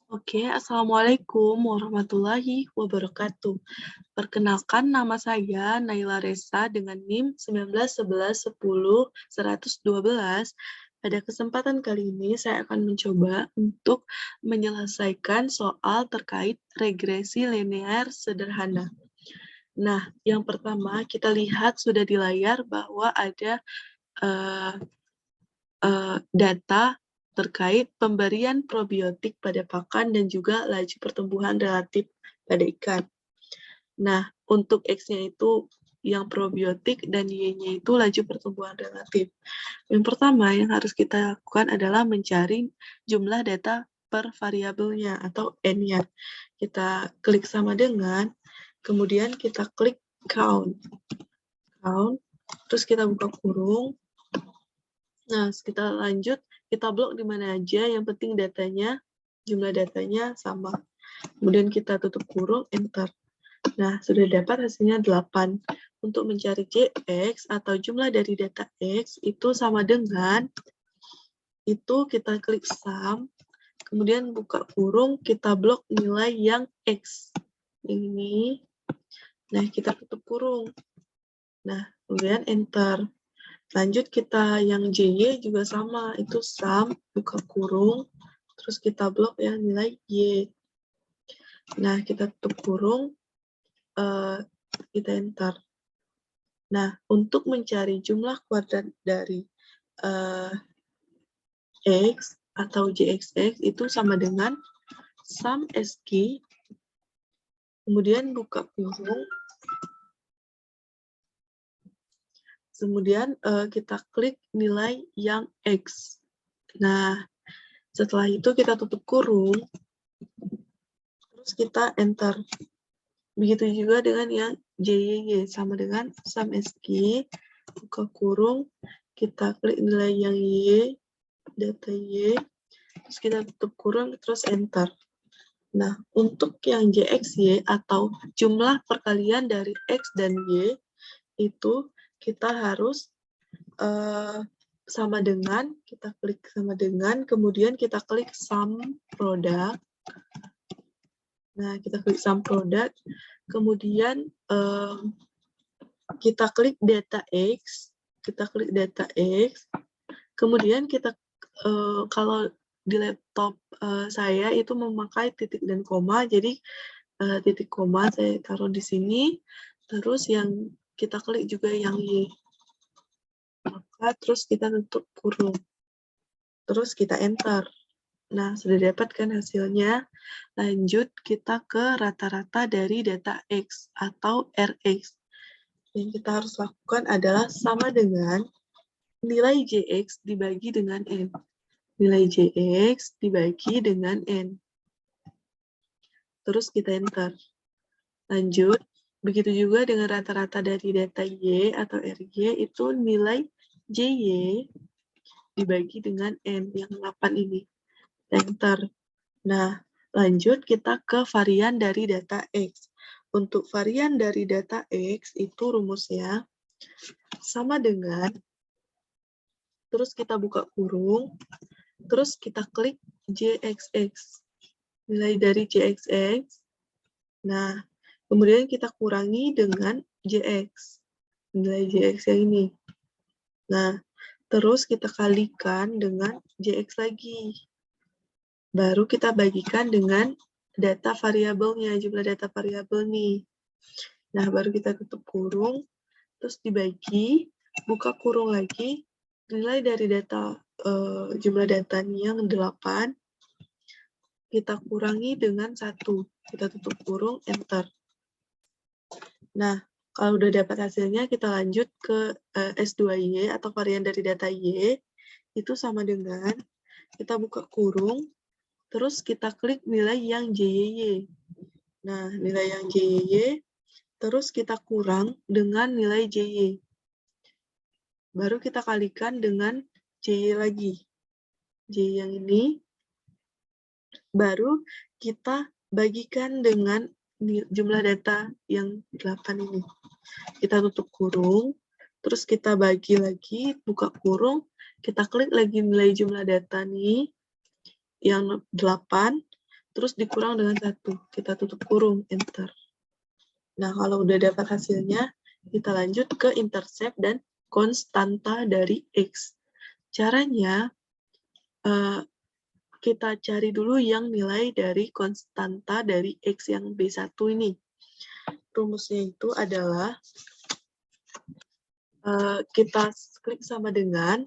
Oke, Assalamualaikum warahmatullahi wabarakatuh. Perkenalkan, nama saya Naila Resa dengan NIM 191110-112. Pada kesempatan kali ini, saya akan mencoba untuk menyelesaikan soal terkait regresi linear sederhana. Nah, yang pertama kita lihat sudah di layar bahwa ada data terkait pemberian probiotik pada pakan dan juga laju pertumbuhan relatif pada ikan. Nah, untuk X-nya itu yang probiotik dan Y-nya itu laju pertumbuhan relatif. Yang pertama yang harus kita lakukan adalah mencari jumlah data per variabelnya atau N-nya. Kita klik sama dengan, kemudian kita klik count, terus kita buka kurung. Nah, kita lanjut, kita blok di mana aja, yang penting datanya, jumlah datanya sama. Kemudian kita tutup kurung, enter. Nah, sudah dapat hasilnya 8. Untuk mencari JX atau jumlah dari data X itu sama dengan, itu kita klik sum, kemudian buka kurung, kita blok nilai yang X. Ini. Nah, kita tutup kurung. Nah, kemudian enter. Lanjut kita yang JY juga sama, itu sum, buka kurung, terus kita blok yang nilai Y. Nah, kita tutup kurung, kita enter. Nah, untuk mencari jumlah kuadrat dari X atau JXX itu sama dengan sum SQ, kemudian buka kurung, kemudian kita klik nilai yang X. Nah, setelah itu kita tutup kurung, terus kita enter. Begitu juga dengan yang JYY, sama dengan sum SQ, buka kurung, kita klik nilai yang Y, data Y, terus kita tutup kurung, terus enter. Nah, untuk yang JXY atau jumlah perkalian dari X dan Y, itu kita harus sama dengan, kita klik sama dengan, kemudian kita klik sum product. Nah, kita klik sum product, kemudian kita klik data X, kemudian kita, kalau di laptop saya itu memakai titik dan koma, jadi titik koma saya taruh di sini, terus yang kita klik juga yang Y. Maka terus kita tutup kurung. Terus kita enter. Nah, sudah dapat kan hasilnya. Lanjut kita ke rata-rata dari data X atau Rx. Yang kita harus lakukan adalah sama dengan nilai Jx dibagi dengan N. Nilai Jx dibagi dengan N. Terus kita enter. Lanjut, begitu juga dengan rata-rata dari data Y atau Ry, itu nilai Jy dibagi dengan N, yang 8 ini. Enter. Nah, lanjut kita ke varian dari data X. Untuk varian dari data X, itu rumusnya sama dengan, terus kita buka kurung, terus kita klik JXX. Nilai dari JXX. Nah, kemudian kita kurangi dengan JX. Nilai JX yang ini. Nah, terus kita kalikan dengan JX lagi. Baru kita bagikan dengan data variabelnya, jumlah data variabel nih. Nah, baru kita tutup kurung, terus dibagi, buka kurung lagi, nilai dari data jumlah datanya yang 8, kita kurangi dengan 1. Kita tutup kurung, enter. Nah, kalau udah dapat hasilnya, kita lanjut ke S2Y atau varian dari data Y. Itu sama dengan, kita buka kurung, terus kita klik nilai yang JYY. Nah, nilai yang JYY, terus kita kurang dengan nilai JY. Baru kita kalikan dengan JY lagi. JY yang ini, baru kita bagikan dengan jumlah data yang 8 ini. Kita tutup kurung, terus kita bagi lagi, buka kurung, kita klik lagi nilai jumlah data nih, yang 8, terus dikurang dengan 1. Kita tutup kurung, enter. Nah, kalau udah dapat hasilnya, kita lanjut ke intercept dan konstanta dari X. Caranya, kita cari dulu yang nilai dari konstanta dari X yang B1 ini. Rumusnya itu adalah kita klik sama dengan,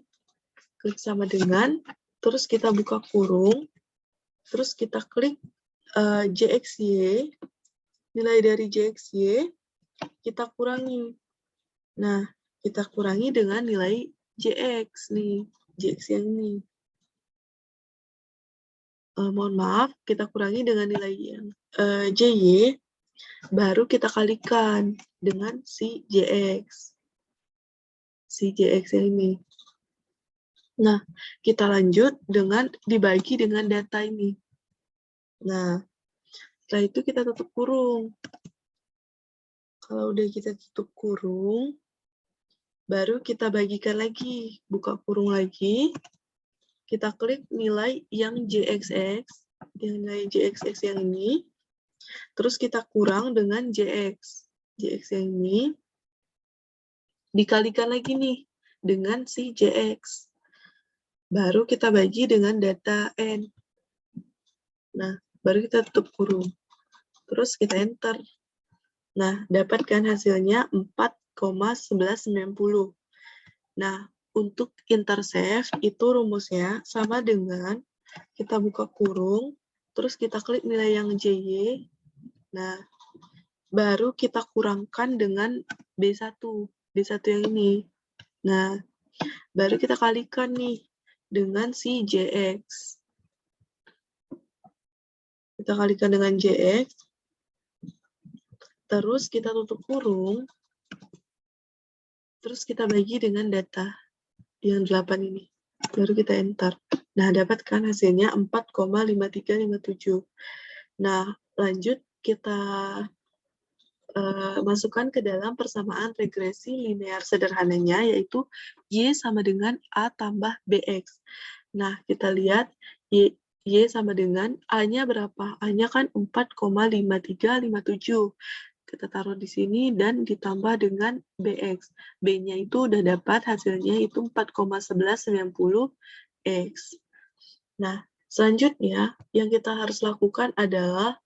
terus kita buka kurung, terus kita klik JXY, nilai dari JXY, kita kurangi. Nah, kita kurangi dengan nilai JX nih, JX yang ini. Mohon maaf, kita kurangi dengan nilai yang JY, baru kita kalikan dengan si JX. Si JX yang ini. Nah, kita lanjut dengan dibagi dengan data ini. Nah, setelah itu kita tutup kurung. Kalau udah kita tutup kurung, baru kita bagikan lagi. Buka kurung lagi. Kita klik nilai yang JXX, nilai JXX yang ini. Terus kita kurang dengan JX. JX yang ini. Dikalikan lagi nih dengan si JX. Baru kita bagi dengan data N. Nah, baru kita tutup kurung. Terus kita enter. Nah, dapatkan hasilnya 4,1190. Nah, untuk intercept itu rumusnya sama dengan kita buka kurung, terus kita klik nilai yang JY. Nah, baru kita kurangkan dengan B1. B1 yang ini. Nah, baru kita kalikan nih dengan si JX. Kita kalikan dengan JX. Terus kita tutup kurung. Terus kita bagi dengan data yang 8 ini. Baru kita enter. Nah, dapatkan hasilnya 4,5357. Nah, lanjut kita masukkan ke dalam persamaan regresi linear sederhananya, yaitu Y sama dengan A tambah BX. Nah, kita lihat Y sama dengan A-nya berapa? A-nya kan 4,5357. Kita taruh di sini dan ditambah dengan BX. B-nya itu udah dapat, hasilnya itu 4,1190X. Nah, selanjutnya yang kita harus lakukan adalah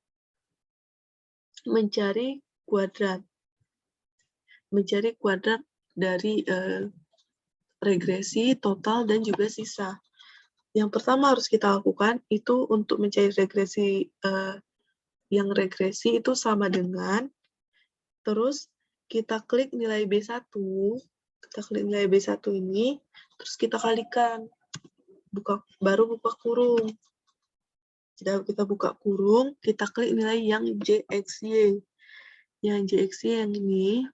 mencari kuadrat. Mencari kuadrat dari regresi, total, dan juga sisa. Yang pertama harus kita lakukan itu untuk mencari regresi, yang regresi itu sama dengan, terus kita klik nilai B1, kita klik nilai B1 ini, terus kita kalikan, baru buka kurung. Kita buka kurung, kita klik nilai yang JXY. Yang JXY yang ini,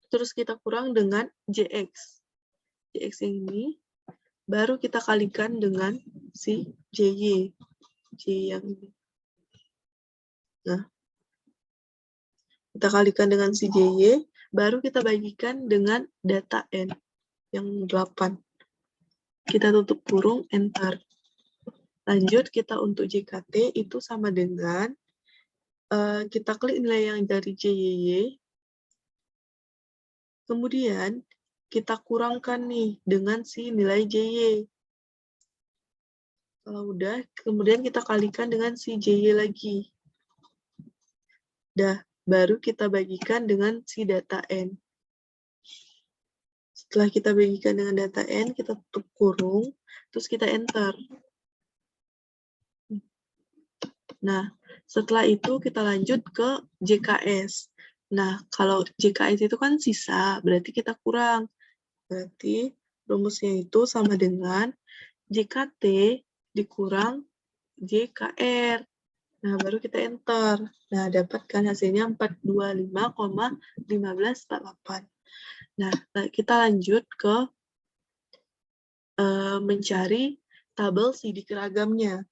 terus kita kurang dengan JX. JX yang ini, baru kita kalikan dengan si JY. J yang ini. Nah, kita kalikan dengan si JY, baru kita bagikan dengan data N yang 8. Kita tutup kurung, enter. Lanjut, kita untuk JKT itu sama dengan, kita klik nilai yang dari JYY, kemudian kita kurangkan nih dengan si nilai JY. Kalau udah, kemudian kita kalikan dengan si JY lagi. Dah, baru kita bagikan dengan si data N. Setelah kita bagikan dengan data N, kita tutup kurung, terus kita enter. Nah, setelah itu kita lanjut ke JKS. Nah, kalau JKS itu kan sisa, berarti kita kurang. Berarti rumusnya itu sama dengan JKT dikurang JKR. Nah, baru kita enter. Nah, dapatkan hasilnya 425,1548. Nah, kita lanjut ke mencari tabel sidik ragamnya.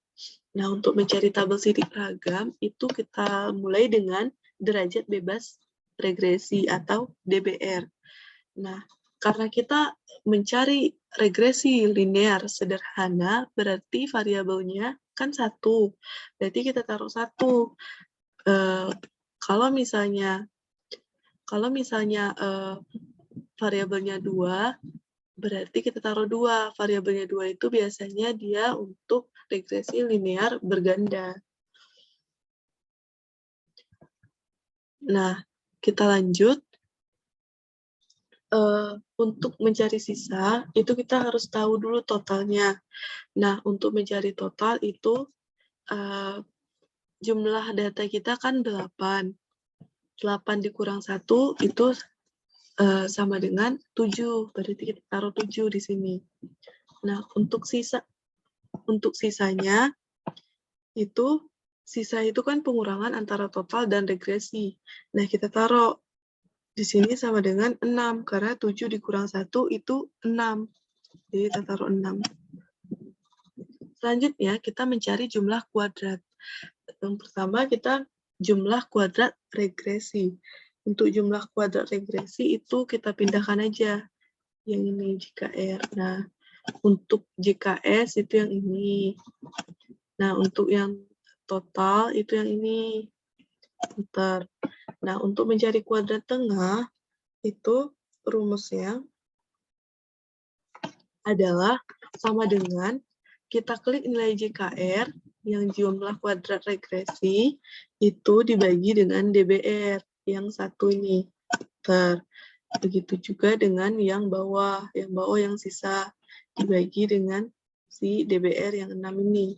Nah, untuk mencari tabel sidik ragam, itu kita mulai dengan derajat bebas regresi atau DBR. Nah, karena kita mencari regresi linear sederhana, berarti variabelnya kan 1. Berarti kita taruh 1. Kalau misalnya variabelnya 2, berarti kita taruh 2. Variabelnya 2 itu biasanya dia untuk regresi linear berganda. Nah, kita lanjut. Untuk mencari sisa, itu kita harus tahu dulu totalnya. Nah, untuk mencari total itu, jumlah data kita kan 8. 8 dikurang 1 itu sama dengan 7. Berarti kita taruh 7 di sini. Nah, untuk sisanya, sisa itu kan pengurangan antara total dan regresi. Nah, kita taruh di sini sama dengan 6, karena 7 dikurang 1 itu 6. Jadi kita taruh 6. Selanjutnya, kita mencari jumlah kuadrat. Yang pertama, kita jumlah kuadrat regresi. Untuk jumlah kuadrat regresi itu kita pindahkan aja. Yang ini JKR. Nah, untuk JKS itu yang ini. Nah, untuk yang total itu yang ini. Bentar. Nah, untuk mencari kuadrat tengah, itu rumusnya adalah sama dengan kita klik nilai JKR yang jumlah kuadrat regresi itu dibagi dengan DBR yang satu ini. Begitu juga dengan yang bawah yang sisa dibagi dengan si DBR yang 6 ini.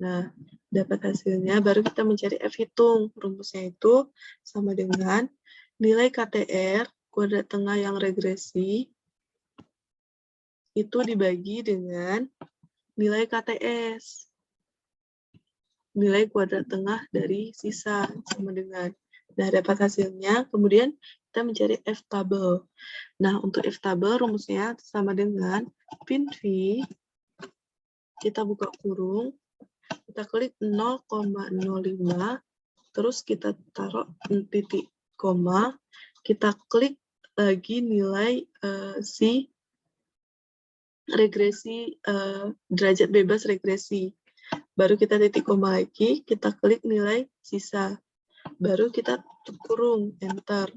Nah, dapat hasilnya baru kita mencari F hitung. Rumusnya itu sama dengan nilai KTR kuadrat tengah yang regresi itu dibagi dengan nilai KTS. Nilai kuadrat tengah dari sisa sama dengan. Nah, dapat hasilnya, kemudian kita mencari F-tabel. Nah, untuk F-tabel rumusnya sama dengan pin V, kita buka kurung, kita klik 0,05, terus kita taruh titik koma, kita klik lagi nilai si regresi, derajat bebas regresi. Baru kita titik koma lagi, kita klik nilai sisa. Baru kita kurung, enter.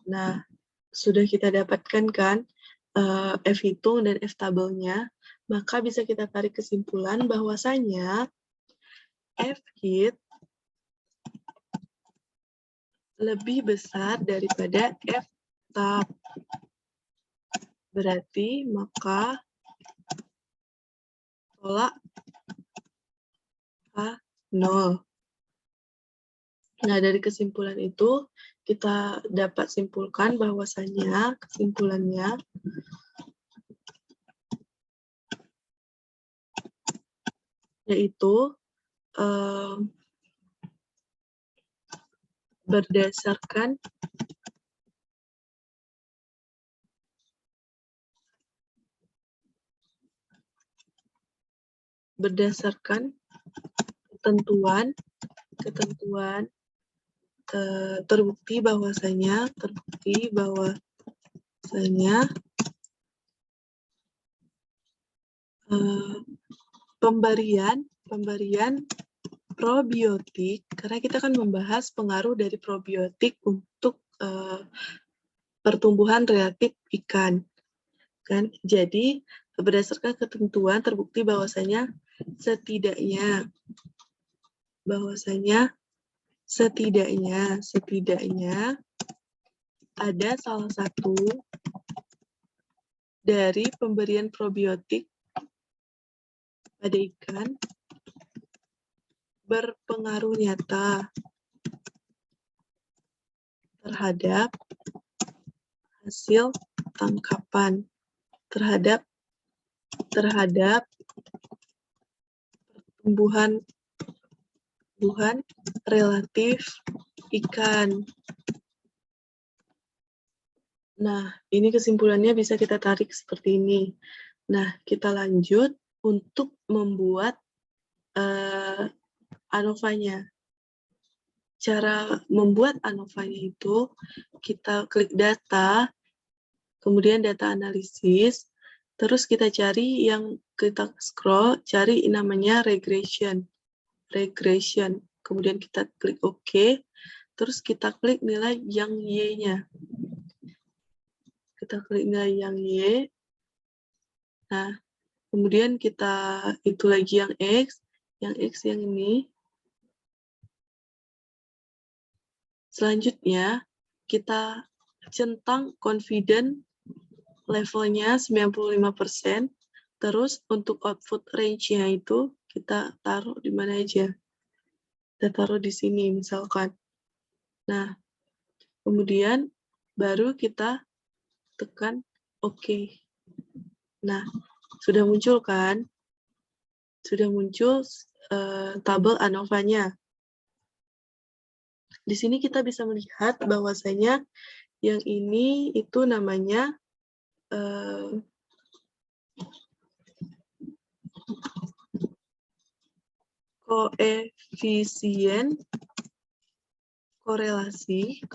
Nah, sudah kita dapatkan kan F hitung dan F tabelnya, maka bisa kita tarik kesimpulan bahwasanya F hit lebih besar daripada F tab. Berarti maka tolak A0. Nah, dari kesimpulan itu, kita dapat simpulkan bahwasanya kesimpulannya yaitu berdasarkan ketentuan terbukti bahwasanya pemberian probiotik, karena kita akan membahas pengaruh dari probiotik untuk pertumbuhan reaktif ikan, kan? Jadi berdasarkan ketentuan terbukti bahwasanya setidaknya ada salah satu dari pemberian probiotik pada ikan berpengaruh nyata terhadap hasil tangkapan, terhadap pertumbuhan relatif ikan. Nah, ini kesimpulannya bisa kita tarik seperti ini. Nah, kita lanjut untuk membuat ANOVA-nya. Cara membuat ANOVA-nya itu, kita klik data, kemudian data analisis, terus kita cari yang kita scroll, cari namanya regression, kemudian kita klik OK, terus kita klik nilai yang Y-nya. Kita klik nilai yang Y, nah, kemudian kita itu lagi yang X yang ini. Selanjutnya, kita centang confident levelnya 95%, terus untuk output range-nya itu kita taruh di mana aja. Kita taruh di sini misalkan. Nah, kemudian baru kita tekan OK. Nah, sudah muncul kan? Sudah muncul tabel ANOVA-nya. Di sini kita bisa melihat bahwasanya yang ini itu namanya koefisien korelasi,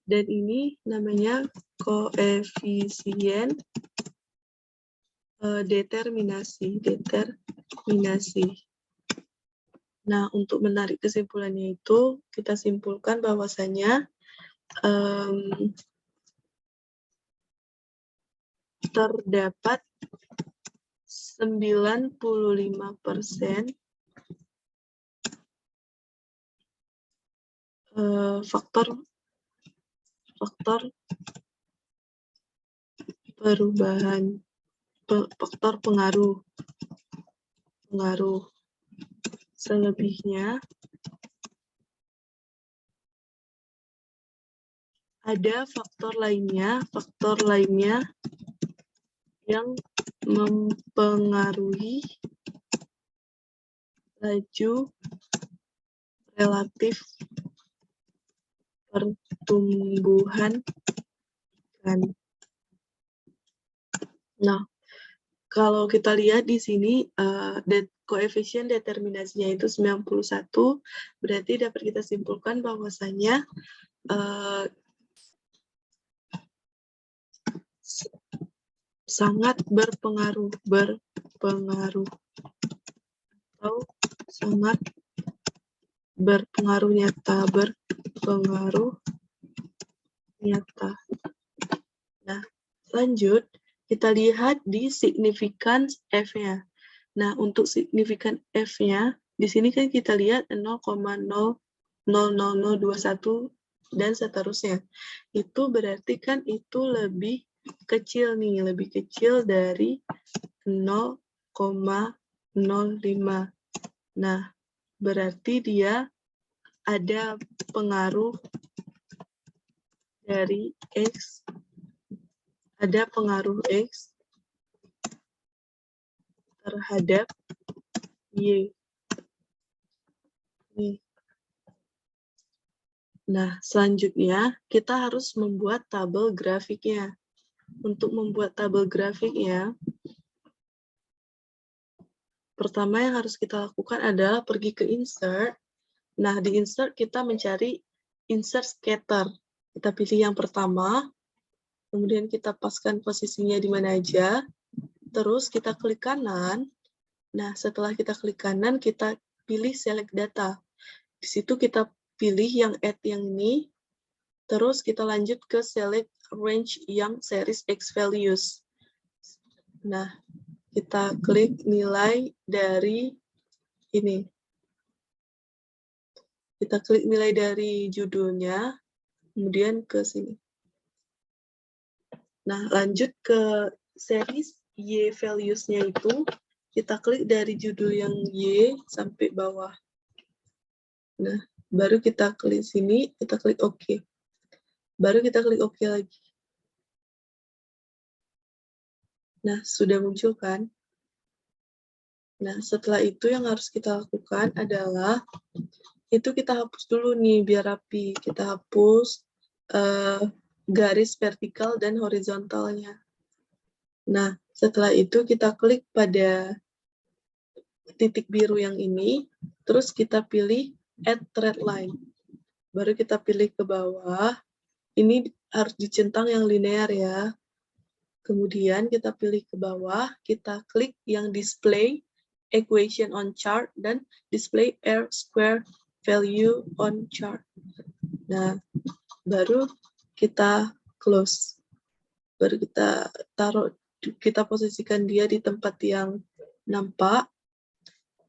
dan ini namanya koefisien determinasi. Nah, untuk menarik kesimpulannya itu, kita simpulkan bahwasanya terdapat 95% faktor perubahan, faktor pengaruh. Selebihnya ada faktor lainnya yang mempengaruhi laju relatif pertumbuhan ikan. Nah, kalau kita lihat di sini koefisien determinasinya itu 91, berarti dapat kita simpulkan bahwasanya sangat berpengaruh atau sangat berpengaruh nyata. Nah, lanjut kita lihat di significance F-nya. Nah, untuk signifikan F-nya, di sini kan kita lihat 0,0000021 dan seterusnya. Itu berarti kan itu lebih kecil nih, lebih kecil dari 0,05. Nah, berarti dia ada pengaruh dari X, terhadap Y. Nih. Nah, selanjutnya kita harus membuat tabel grafiknya. Untuk membuat tabel grafiknya, pertama yang harus kita lakukan adalah pergi ke insert. Nah, di insert kita mencari insert scatter. Kita pilih yang pertama, kemudian kita paskan posisinya di mana aja, terus kita klik kanan. Nah, setelah kita klik kanan, kita pilih select data. Di situ kita pilih yang add yang ini, terus kita lanjut ke select range yang series X values. Nah, kita klik nilai dari ini. Kita klik nilai dari judulnya, kemudian ke sini. Nah, lanjut ke series Y values-nya itu, kita klik dari judul yang Y sampai bawah. Nah, baru kita klik sini, kita klik OK. Baru kita klik OK lagi. Nah, sudah muncul kan? Nah, setelah itu yang harus kita lakukan adalah, itu kita hapus dulu nih, biar rapi. Kita hapus garis vertikal dan horizontalnya. Nah, setelah itu kita klik pada titik biru yang ini, terus kita pilih Add Thread Line. Baru kita pilih ke bawah, ini harus dicentang yang linear ya. Kemudian kita pilih ke bawah, kita klik yang display equation on chart dan display R square value on chart. Nah, baru kita close. Baru kita taruh, kita posisikan dia di tempat yang nampak.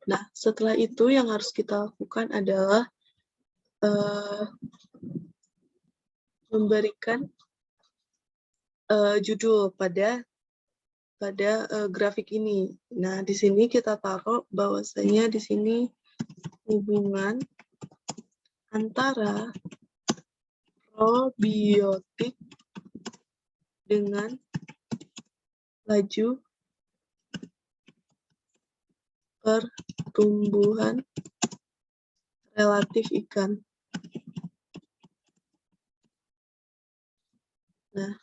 Nah, setelah itu yang harus kita lakukan adalah memberikan judul pada grafik ini. Nah, di sini kita taruh bahwasanya di sini hubungan antara probiotik dengan laju pertumbuhan relatif ikan. Nah,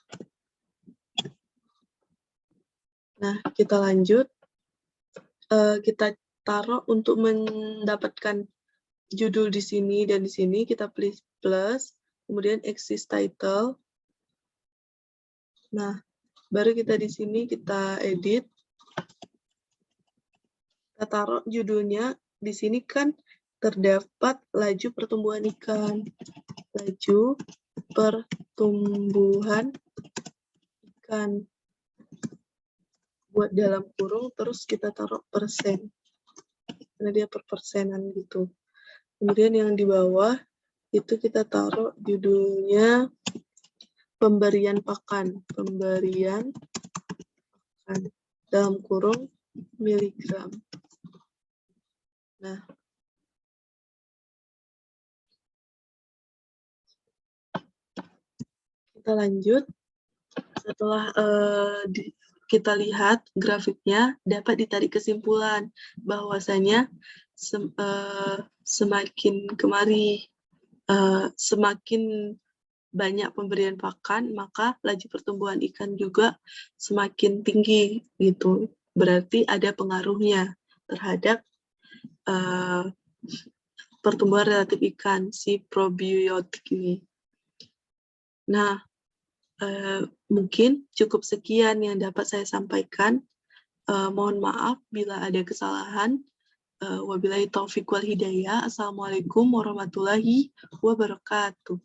kita lanjut. Kita taruh untuk mendapatkan judul di sini dan di sini, kita pilih plus, kemudian axis title. Nah, baru kita di sini kita edit. Kita taruh judulnya, di sini kan terdapat laju pertumbuhan ikan. Laju pertumbuhan ikan. Buat dalam kurung, terus kita taruh persen. Karena dia per persenan gitu. Kemudian yang di bawah, itu kita taruh judulnya pemberian pakan. Pemberian pakan. Dalam kurung miligram. Nah, kita lanjut. Setelah kita lihat grafiknya, dapat ditarik kesimpulan bahwasanya semakin kemari semakin banyak pemberian pakan, maka laju pertumbuhan ikan juga semakin tinggi gitu. Berarti ada pengaruhnya terhadap pertumbuhan relatif ikan si probiotik ini. Nah, mungkin cukup sekian yang dapat saya sampaikan. Mohon maaf bila ada kesalahan. Wabillahi taufiq wal hidayah. Assalamualaikum warahmatullahi wabarakatuh.